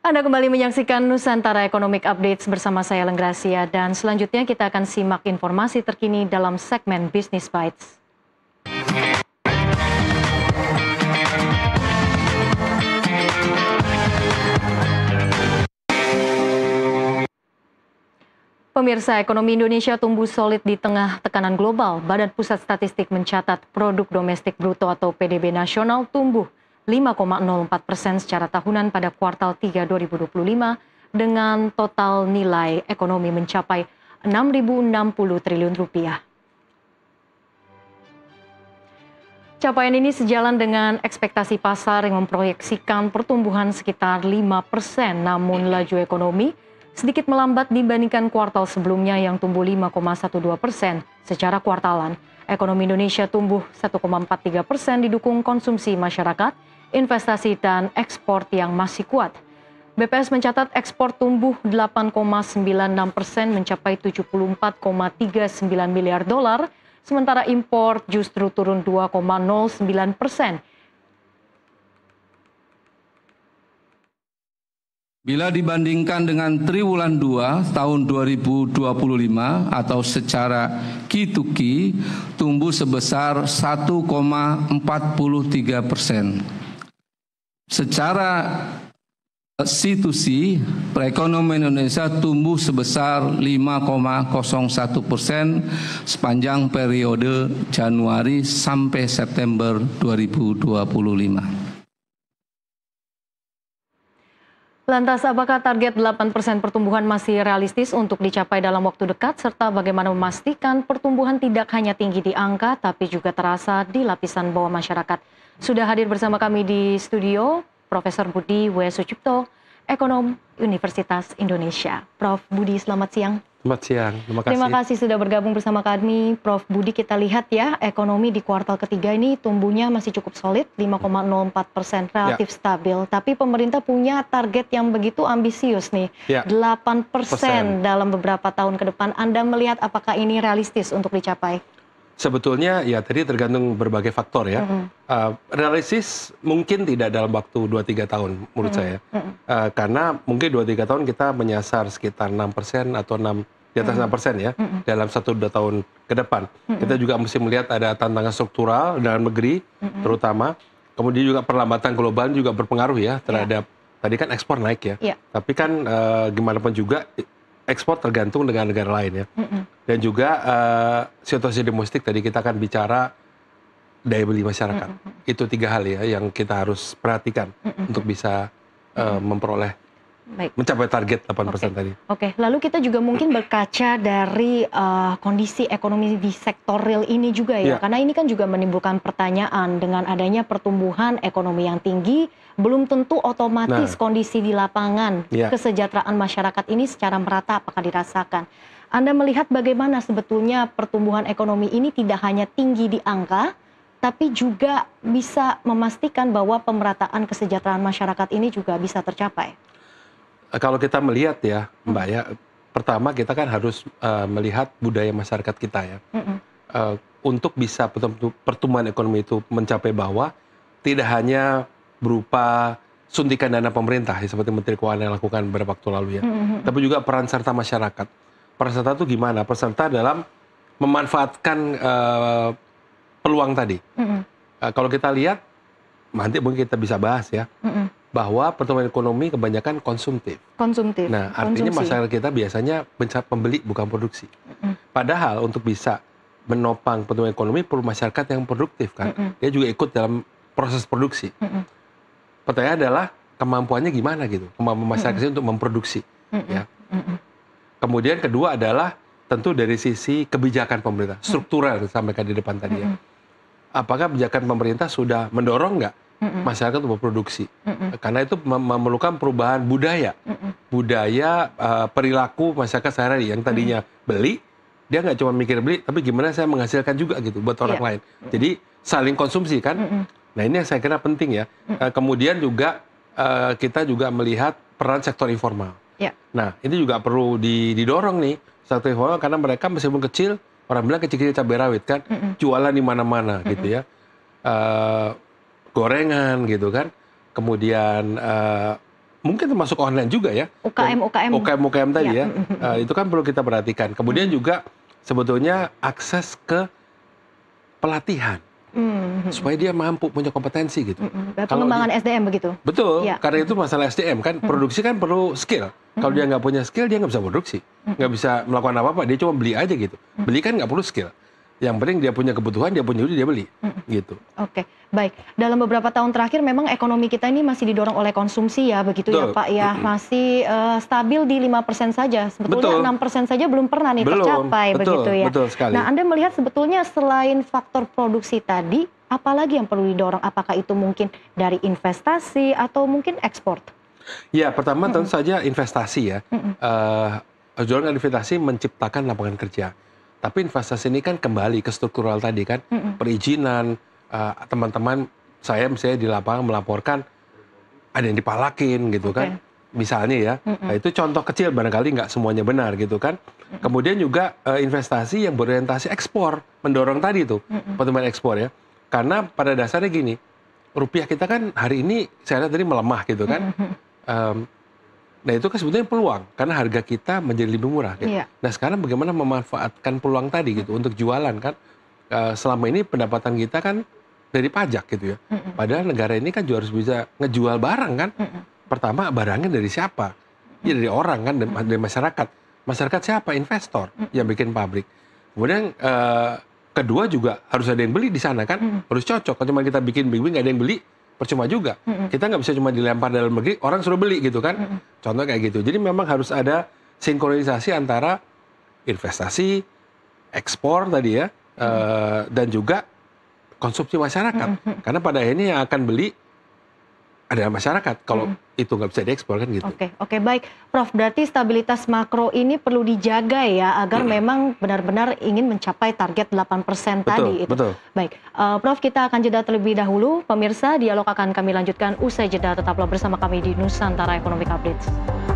Anda kembali menyaksikan Nusantara Economic Updates bersama saya Lenggrasia dan selanjutnya kita akan simak informasi terkini dalam segmen Business Bites. Pemirsa, ekonomi Indonesia tumbuh solid di tengah tekanan global. Badan Pusat Statistik mencatat produk domestik bruto atau PDB nasional tumbuh 5,04% secara tahunan pada kuartal 3 2025 dengan total nilai ekonomi mencapai 6.060 triliun rupiah. Capaian ini sejalan dengan ekspektasi pasar yang memproyeksikan pertumbuhan sekitar 5%, namun laju ekonomi sedikit melambat dibandingkan kuartal sebelumnya yang tumbuh 5,12% secara kuartalan. Ekonomi Indonesia tumbuh 1,43% didukung konsumsi masyarakat, investasi dan ekspor yang masih kuat. BPS mencatat ekspor tumbuh 8,96% mencapai 74,39 miliar dolar, sementara impor justru turun 2,09%. Bila dibandingkan dengan triwulan 2 tahun 2025 atau secara Q2Q tumbuh sebesar 1,43%. Secara C2C, perekonomian Indonesia tumbuh sebesar 5,01% sepanjang periode Januari sampai September 2025. Lantas, apakah target 8% pertumbuhan masih realistis untuk dicapai dalam waktu dekat, serta bagaimana memastikan pertumbuhan tidak hanya tinggi di angka, tapi juga terasa di lapisan bawah masyarakat? Sudah hadir bersama kami di studio, Profesor Budi W. Sucipto, Ekonom Universitas Indonesia. Prof. Budi, selamat siang. Selamat siang, terima kasih. Terima kasih sudah bergabung bersama kami, Prof. Budi. Kita lihat ya, ekonomi di kuartal ketiga ini tumbuhnya masih cukup solid, 5,04%, relatif stabil. Tapi pemerintah punya target yang begitu ambisius nih, 8% dalam beberapa tahun ke depan. Anda melihat apakah ini realistis untuk dicapai? Sebetulnya ya tadi tergantung berbagai faktor ya. Realistis mungkin tidak dalam waktu 2-3 tahun menurut saya. Karena mungkin 2-3 tahun kita menyasar sekitar 6% atau di atas 6% ya dalam 1-2 tahun ke depan. Kita juga mesti melihat ada tantangan struktural dalam negeri terutama. Kemudian juga perlambatan global juga berpengaruh ya terhadap tadi kan ekspor naik ya. Tapi kan gimana pun juga ekspor tergantung dengan negara lain ya. Dan juga situasi domestik tadi kita akan bicara daya beli masyarakat. Itu 3 hal ya yang kita harus perhatikan untuk bisa memperoleh mencapai target 8% tadi. Oke, lalu kita juga mungkin berkaca dari kondisi ekonomi di sektor real ini juga ya. Karena ini kan juga menimbulkan pertanyaan dengan adanya pertumbuhan ekonomi yang tinggi, belum tentu otomatis kondisi di lapangan, kesejahteraan masyarakat ini secara merata apakah dirasakan. Anda melihat bagaimana sebetulnya pertumbuhan ekonomi ini tidak hanya tinggi di angka, tapi juga bisa memastikan bahwa pemerataan kesejahteraan masyarakat ini juga bisa tercapai? Kalau kita melihat ya Mbak ya, pertama kita kan harus melihat budaya masyarakat kita ya. Untuk bisa pertumbuhan ekonomi itu mencapai bawah, tidak hanya berupa suntikan dana pemerintah ya, seperti Menteri Keuangan yang lakukan beberapa waktu lalu ya. Tapi juga peran serta masyarakat. Peran serta itu gimana? Peran serta dalam memanfaatkan peluang tadi. Kalau kita lihat, nanti mungkin kita bisa bahas ya, bahwa pertumbuhan ekonomi kebanyakan konsumtif. Nah, artinya masyarakat kita biasanya pembeli bukan produksi. Padahal untuk bisa menopang pertumbuhan ekonomi perlu masyarakat yang produktif kan. Dia juga ikut dalam proses produksi. Pertanyaannya adalah kemampuannya gimana gitu, kemampuan masyarakat untuk memproduksi. Ya. Kemudian kedua adalah tentu dari sisi kebijakan pemerintah, struktural yang disampaikan di depan tadi ya. Apakah kebijakan pemerintah sudah mendorong nggak masyarakat untuk berproduksi? Karena itu memerlukan perubahan budaya. Budaya perilaku masyarakat sehari-hari yang tadinya beli, dia nggak cuma mikir beli, tapi gimana saya menghasilkan juga gitu buat orang lain. Jadi saling konsumsi kan. Nah ini yang saya kira penting ya. Kemudian juga kita juga melihat peran sektor informal. Nah ini juga perlu didorong nih sektor informal karena mereka meskipun kecil, orang bilang kecil-kecil cabai rawit kan, jualan di mana-mana gitu ya. Gorengan gitu kan, kemudian mungkin termasuk online juga ya. UKM tadi ya. Itu kan perlu kita perhatikan. Kemudian juga sebetulnya akses ke pelatihan. Supaya dia mampu punya kompetensi gitu. Pengembangan SDM begitu? Betul, karena itu masalah SDM kan, produksi kan perlu skill. Kalau dia nggak punya skill, dia nggak bisa produksi. Nggak bisa melakukan apa-apa, dia cuma beli aja gitu. Beli kan nggak perlu skill. Yang penting dia punya kebutuhan, dia punya duit, dia beli. Gitu. Oke, baik. Dalam beberapa tahun terakhir memang ekonomi kita ini masih didorong oleh konsumsi ya, begitu ya Pak ya. Masih stabil di 5% saja. Sebetulnya 6% saja belum pernah nih tercapai begitu ya. Betul sekali. Nah, Anda melihat sebetulnya selain faktor produksi tadi, apalagi yang perlu didorong? Apakah itu mungkin dari investasi atau mungkin ekspor? Ya, pertama tentu saja investasi ya. Jualan investasi menciptakan lapangan kerja. Tapi investasi ini kan kembali ke struktural tadi kan, perizinan, teman-teman saya misalnya di lapangan melaporkan ada yang dipalakin gitu kan, misalnya ya. Nah, itu contoh kecil, barangkali nggak semuanya benar gitu kan. Kemudian juga investasi yang berorientasi ekspor, mendorong tadi tuh pertumbuhan ekspor ya. Karena pada dasarnya gini, rupiah kita kan hari ini saya lihat tadi melemah gitu kan. Nah itu kan sebetulnya peluang, karena harga kita menjadi lebih murah. Gitu. Nah sekarang bagaimana memanfaatkan peluang tadi gitu untuk jualan kan? Selama ini pendapatan kita kan dari pajak gitu ya. Padahal negara ini kan juga harus bisa ngejual barang kan. Pertama barangnya dari siapa? Ya dari orang kan, dari masyarakat. Masyarakat siapa? Investor yang bikin pabrik. Kemudian kedua juga harus ada yang beli di sana kan. Harus cocok. Kalau cuma kita bikin nggak ada yang beli, percuma juga. Kita nggak bisa cuma dilempar dalam negeri, orang suruh beli gitu kan. Contoh kayak gitu. Jadi memang harus ada sinkronisasi antara investasi, ekspor tadi ya, dan juga konsumsi masyarakat. Karena pada akhirnya yang akan beli adalah masyarakat. Kalau itu nggak bisa diekspor kan gitu. Oke, baik. Prof, berarti stabilitas makro ini perlu dijaga ya, agar memang benar-benar ingin mencapai target 8% tadi. Betul. Baik, Prof, kita akan jeda terlebih dahulu. Pemirsa, dialog akan kami lanjutkan usai jeda. Tetaplah bersama kami di Nusantara Economic Update.